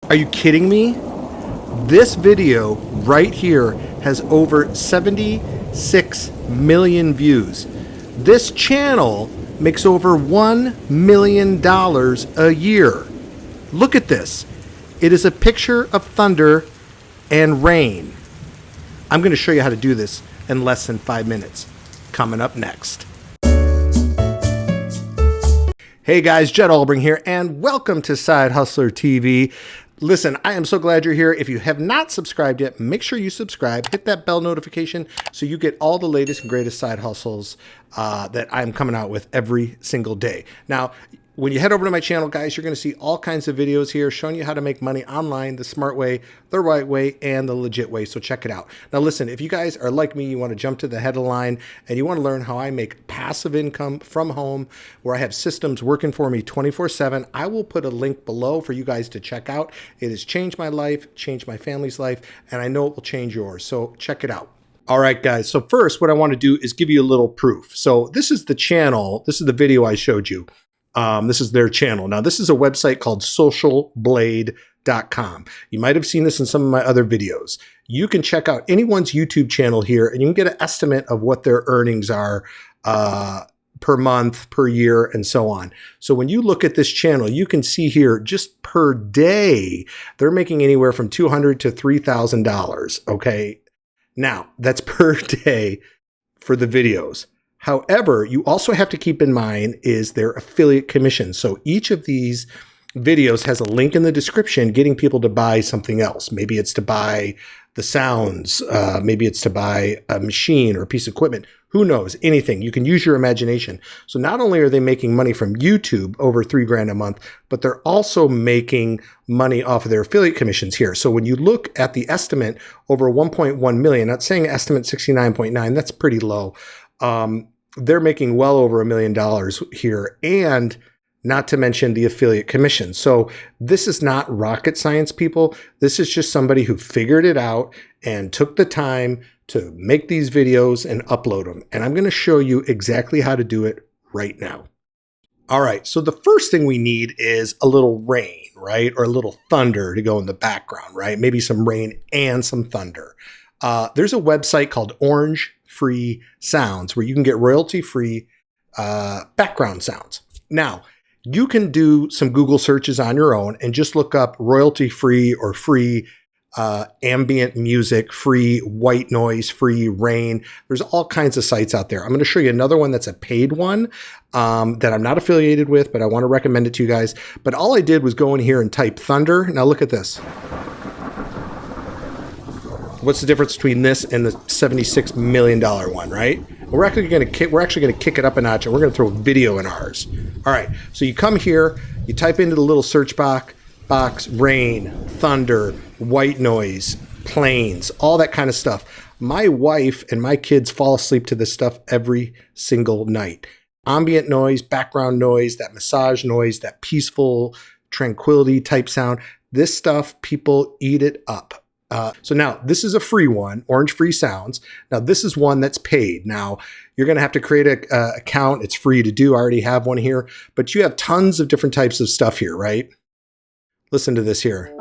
Are you kidding me? This video right here has over 76 million views. This channel makes over $1 million a year. Look at this. It is a picture of thunder and rain. I'm going to show you how to do this in less than 5 minutes. Coming up next. Hey guys, Jed Albring here, and welcome to Side Hustler TV. Listen, I am so glad you're here. If you have not subscribed yet, make sure you subscribe. Hit that bell notification so you get all the latest and greatest side hustles that I'm coming out with every single day. Now, when you head over to my channel, guys, you're going to see all kinds of videos here showing you how to make money online the smart way, the right way, and the legit way. So check it out. Now, listen, if you guys are like me, you want to jump to the head of the line and you want to learn how I make passive income from home, where I have systems working for me 24/7, I will put a link below for you guys to check out. It has changed my life, changed my family's life, and I know it will change yours. So check it out. All right, guys. So first, what I want to do is give you a little proof. So this is the channel. This is the video I showed you. This is their channel. Now, this is a website called socialblade.com. You might have seen this in some of my other videos. You can check out anyone's YouTube channel here, and you can get an estimate of what their earnings are per month, per year, and so on. So when you look at this channel, you can see here just per day, they're making anywhere from $200 to $3,000. Okay. Now, that's per day for the videos. However, you also have to keep in mind is their affiliate commission. So each of these videos has a link in the description getting people to buy something else. Maybe it's to buy the sounds. Maybe it's to buy a machine or a piece of equipment. Who knows? Anything. You can use your imagination. So not only are they making money from YouTube, over $3,000 a month, but they're also making money off of their affiliate commissions here. So when you look at the estimate over 1.1 million, not saying estimate 69.9, that's pretty low. They're making well over $1 million here, and not to mention the affiliate commission. So this is not rocket science, people. This is just somebody who figured it out and took the time to make these videos and upload them. And I'm going to show you exactly how to do it right now. All right. So the first thing we need is a little rain, right? Or a little thunder to go in the background, right? Maybe some rain and some thunder. There's a website called Orange Free Sounds where you can get royalty-free background sounds. Now, you can do some Google searches on your own and just look up royalty-free or free ambient music, free white noise, free rain. There's all kinds of sites out there. I'm going to show you another one that's a paid one that I'm not affiliated with, but I want to recommend it to you guys. But all I did was go in here and type thunder. Now look at this. What's the difference between this and the $76 million one, right? We're actually going to kick it up a notch, and we're going to throw video in ours. All right. So you come here, you type into the little search box, rain, thunder, white noise, planes, all that kind of stuff. My wife and my kids fall asleep to this stuff every single night. Ambient noise, background noise, that massage noise, that peaceful tranquility type sound. This stuff, people eat it up. So now this is a free one, Orange Free Sounds. Now this is one that's paid. Now you're going to have to create an account. It's free to do. I already have one here, but you have tons of different types of stuff here, right? Listen to this here.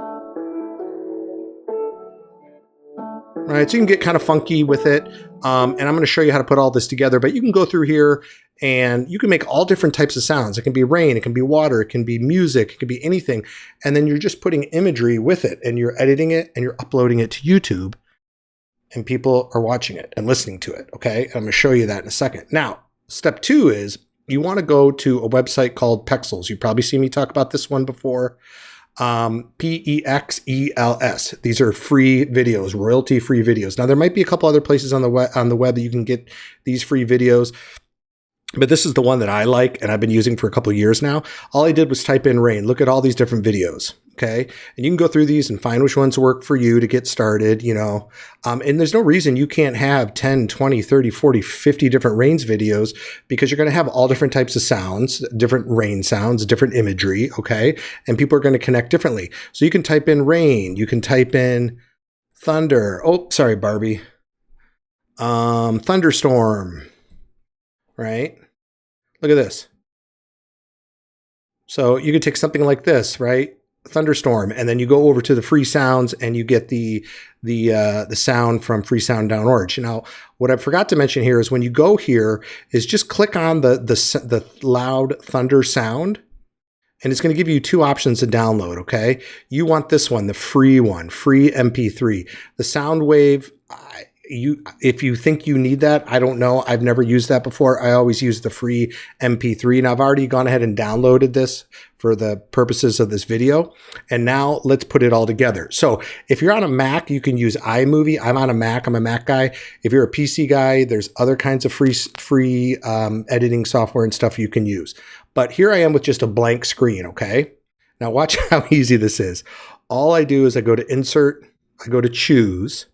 All right, so you can get kind of funky with it. And I'm going to show you how to put all this together, but you can go through here and you can make all different types of sounds. It can be rain, it can be water, it can be music, it can be anything. And then you're just putting imagery with it and you're editing it and you're uploading it to YouTube and people are watching it and listening to it. Okay. I'm going to show you that in a second. Now, step 2 is you want to go to a website called Pexels. You've probably seen me talk about this one before. P-E-X-E-L-S. These are free videos, royalty-free videos. Now, there might be a couple other places on the web that you can get these free videos, but this is the one that I like and I've been using for a couple of years now. All I did was type in rain. Look at all these different videos. Okay. And you can go through these and find which ones work for you to get started, you know. And there's no reason you can't have 10, 20, 30, 40, 50 different rains videos, because you're going to have all different types of sounds, different rain sounds, different imagery. Okay. And people are going to connect differently. So you can type in rain. You can type in thunder. Oh, sorry, Barbie. Thunderstorm. Right. Look at this. So you could take something like this, right? thunderstorm, and then you go over to the free sounds and you get the sound from Free Sound Down Orange. Now, what I forgot to mention here is when you go here is just click on the loud thunder sound, and it's going to give you two options to download. Okay, you want this one, the free one, free MP3. The sound wave, if you think you need that, I don't know. I've never used that before. I always use the free MP3. Now I've already gone ahead and downloaded this for the purposes of this video. And now let's put it all together. So if you're on a Mac, you can use iMovie. I'm on a Mac. I'm a Mac guy. If you're a PC guy, there's other kinds of free editing software and stuff you can use. But here I am with just a blank screen. Okay. Now watch how easy this is. All I do is I go to Insert, I go to Choose,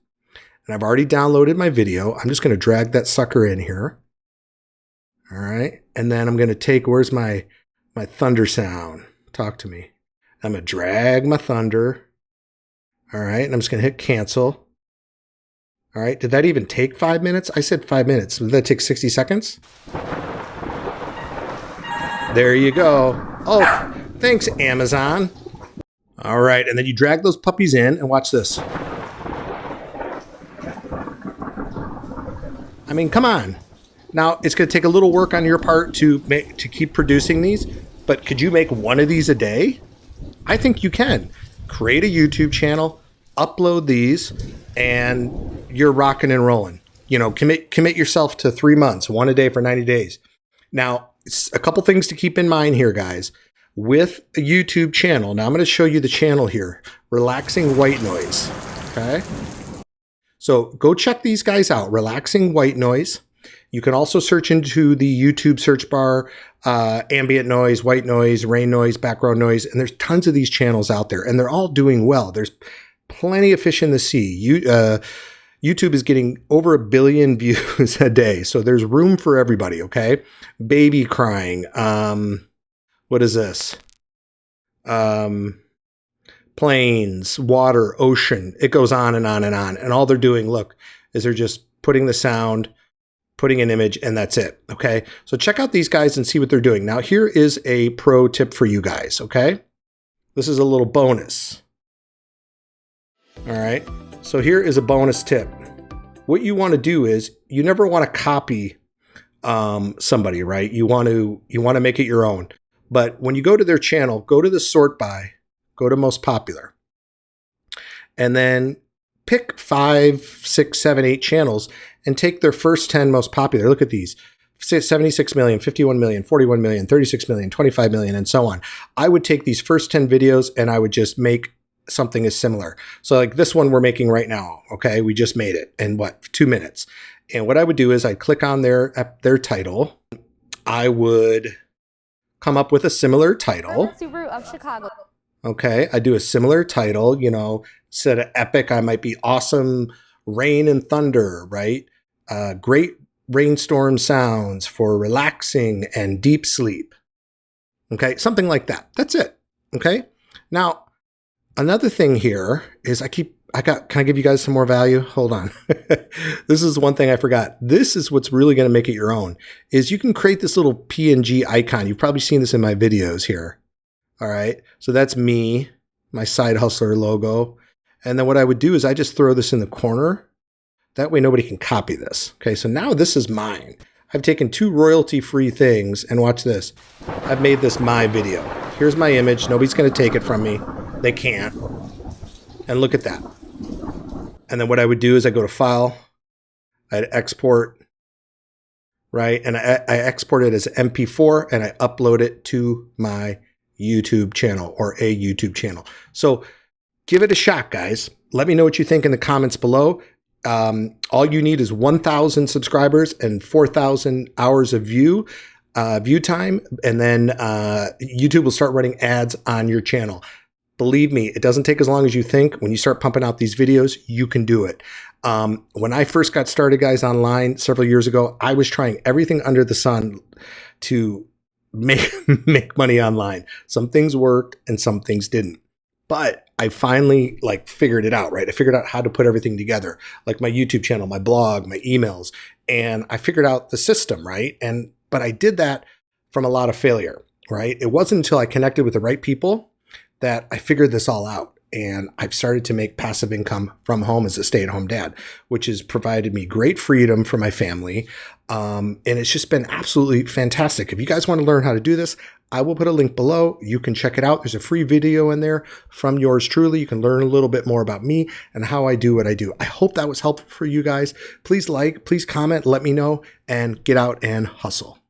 and I've already downloaded my video. I'm just going to drag that sucker in here. All right. And then I'm going to take, where's my thunder sound? Talk to me. I'm going to drag my thunder. All right. And I'm just going to hit cancel. All right. Did that even take 5 minutes? I said 5 minutes. Did that take 60 seconds? There you go. Oh, thanks, Amazon. All right. And then you drag those puppies in and watch this. I mean, come on. Now, it's going to take a little work on your part to keep producing these, but could you make one of these a day? I think you can. Create a YouTube channel, upload these, and you're rocking and rolling. You know, commit yourself to 3 months, one a day for 90 days. Now, a couple things to keep in mind here, guys. With a YouTube channel, now I'm going to show you the channel here, Relaxing White Noise, okay? So go check these guys out, Relaxing White Noise. You can also search into the YouTube search bar, ambient noise, white noise, rain noise, background noise, and there's tons of these channels out there, and they're all doing well. There's plenty of fish in the sea. YouTube is getting over 1 billion views a day, so there's room for everybody, okay? Baby crying. What is this? Planes, water, ocean. It goes on and on and on. And all they're doing, look, is they're just putting the sound, putting an image, and that's it. Okay. So check out these guys and see what they're doing. Now, here is a pro tip for you guys. Okay. This is a little bonus. All right. So here is a bonus tip. What you want to do is you never want to copy somebody, right? You want to make it your own. But when you go to their channel, go to the sort by, go to most popular, and then pick 5, 6, 7, 8 channels and take their first 10 most popular. Look at these: 76 million, 51 million, 41 million, 36 million, 25 million, and so on. I would take these first 10 videos and I would just make something as similar. So like this one we're making right now. Okay. We just made it in 2 minutes. And what I would do is I'd click on their title. I would come up with a similar title. Subaru of Chicago. Okay, I do a similar title, you know, instead of epic, I might be awesome rain and thunder, right? Great rainstorm sounds for relaxing and deep sleep. Okay, something like that. That's it. Okay. Now, another thing here is can I give you guys some more value? Hold on. This is one thing I forgot. This is what's really going to make it your own, is you can create this little PNG icon. You've probably seen this in my videos here. All right. So that's me, my Side Hustler logo. And then what I would do is I just throw this in the corner. That way nobody can copy this. Okay. So now this is mine. I've taken 2 royalty-free things, and watch this. I've made this my video. Here's my image. Nobody's going to take it from me. They can't. And look at that. And then what I would do is I go to File. I'd export, right? And I export it as MP4 and I upload it to my YouTube channel, or a YouTube channel. So give it a shot, guys. Let me know what you think in the comments below. All you need is 1,000 subscribers and 4,000 hours of view time. And then YouTube will start running ads on your channel. Believe me, it doesn't take as long as you think. When you start pumping out these videos, you can do it. When I first got started, guys, online several years ago, I was trying everything under the sun to make money online. Some things worked and some things didn't. But I finally figured it out, right? I figured out how to put everything together, like my YouTube channel, my blog, my emails, and I figured out the system, right? But I did that from a lot of failure, right? It wasn't until I connected with the right people that I figured this all out. And I've started to make passive income from home as a stay-at-home dad, which has provided me great freedom for my family. And it's just been absolutely fantastic. If you guys want to learn how to do this, I will put a link below. You can check it out. There's a free video in there from yours truly. You can learn a little bit more about me and how I do what I do. I hope that was helpful for you guys. Please like, please comment, let me know, and get out and hustle.